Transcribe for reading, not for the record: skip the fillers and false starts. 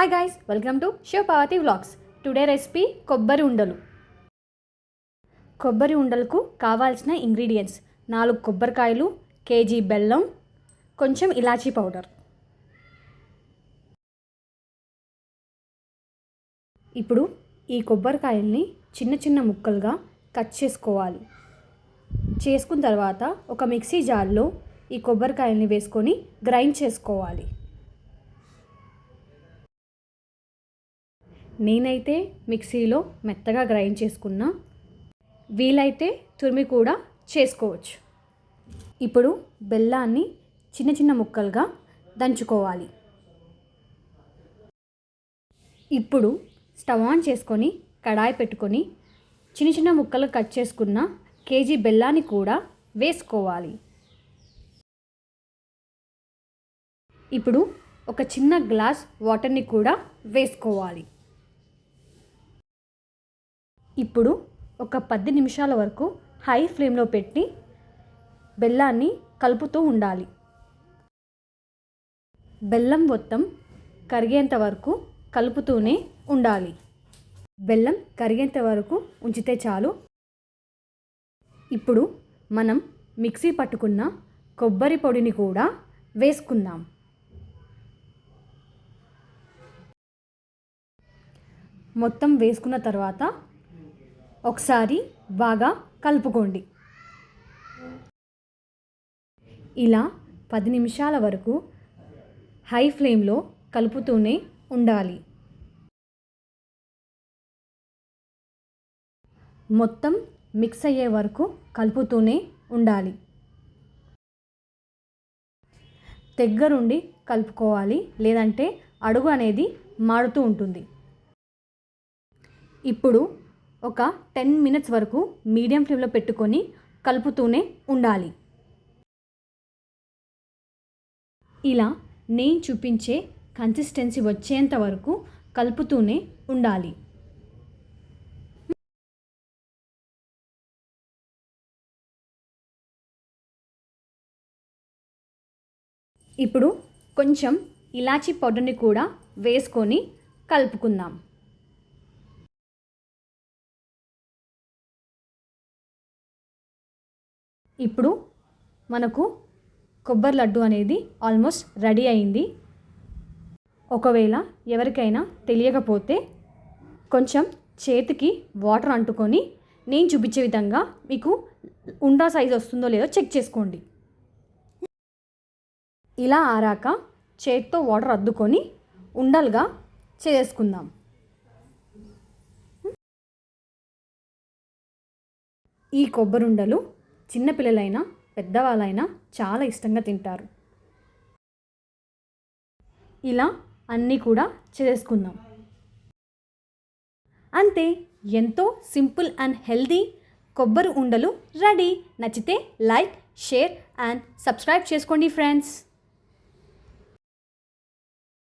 Hi guys, welcome to Shivaparvati vlogs. Today recipe కొబ్బరి ఉండలు. కొబ్బరి ఉండలకు కావాల్సిన ఇంగ్రీడియంట్స్ 4 కొబ్బరికాయలు, కేజీ బెల్లం, కొంచెం ఇలాచీ పౌడర్. ఇప్పుడు ఈ కొబ్బరికాయల్ని చిన్న చిన్న ముక్కలుగా కట్ చేసుకోవాలి. చేసుకున్న తర్వాత ఒక మిక్సీ జార్లో ఈ కొబ్బరికాయల్ని వేసుకొని గ్రైండ్ చేసుకోవాలి. నేనైతే మిక్సీలో మెత్తగా గ్రైండ్ చేసుకున్నా, వీలైతే తురిమి కూడా చేసుకోవచ్చు. ఇప్పుడు బెల్లాన్ని చిన్న చిన్న ముక్కలుగా దంచుకోవాలి. ఇప్పుడు స్టవ్ ఆన్ చేసుకొని కడాయి పెట్టుకొని చిన్న చిన్న ముక్కలు కట్ చేసుకున్న కేజీ బెల్లాన్ని కూడా వేసుకోవాలి. ఇప్పుడు ఒక చిన్న గ్లాస్ వాటర్ని కూడా వేసుకోవాలి. ఇప్పుడు ఒక 10 నిమిషాల వరకు హై ఫ్లేమ్లో పెట్టి బెల్లాన్ని కలుపుతూ ఉండాలి. బెల్లం మొత్తం కరిగేంత వరకు కలుపుతూనే ఉండాలి. బెల్లం కరిగేంత వరకు ఉంచితే చాలు. ఇప్పుడు మనం మిక్సీ పట్టుకున్న కొబ్బరి పొడిని కూడా వేసుకుందాం. మొత్తం వేసుకున్న తర్వాత ఒకసారి బాగా కలుపుకోండి. ఇలా 10 నిమిషాల వరకు హై ఫ్లేమ్లో కలుపుతూనే ఉండాలి. మొత్తం మిక్స్ అయ్యే వరకు కలుపుతూనే ఉండాలి. దగ్గరుండి కలుపుకోవాలి, లేదంటే అడుగు అనేది మాడుతూ ఉంటుంది. ఇప్పుడు ఒక 10 మినిట్స్ వరకు మీడియం ఫ్లేమ్లో పెట్టుకొని కలుపుతూనే ఉండాలి. ఇలా నేను చూపించే కన్సిస్టెన్సీ వచ్చేంత వరకు కలుపుతూనే ఉండాలి. ఇప్పుడు కొంచెం ఇలాచీ పౌడర్ని కూడా వేసుకొని కలుపుకుందాం. ఇప్పుడు మనకు కొబ్బరి లడ్డు అనేది ఆల్మోస్ట్ రెడీ అయింది. ఒకవేళ ఎవరికైనా తెలియకపోతే కొంచెం చేతికి వాటర్ అంటుకొని నేను చూపించే విధంగా మీకు ఉండా సైజు వస్తుందో లేదో చెక్ చేసుకోండి. ఇలా ఆరాక చేతితో వాటర్ అద్దుకొని ఉండలుగా చేసుకుందాం. ఈ కొబ్బరి ఉండలు చిన్నపిల్లలైనా పెద్దవాళ్ళైనా చాలా ఇష్టంగా తింటారు. ఇలా అన్నీ కూడా చేసుకుందాం. అంతే, ఎంతో సింపుల్ అండ్ హెల్దీ కొబ్బరి ఉండలు రెడీ. నచ్చితే లైక్, షేర్ అండ్ సబ్స్క్రైబ్ చేసుకోండి ఫ్రెండ్స్.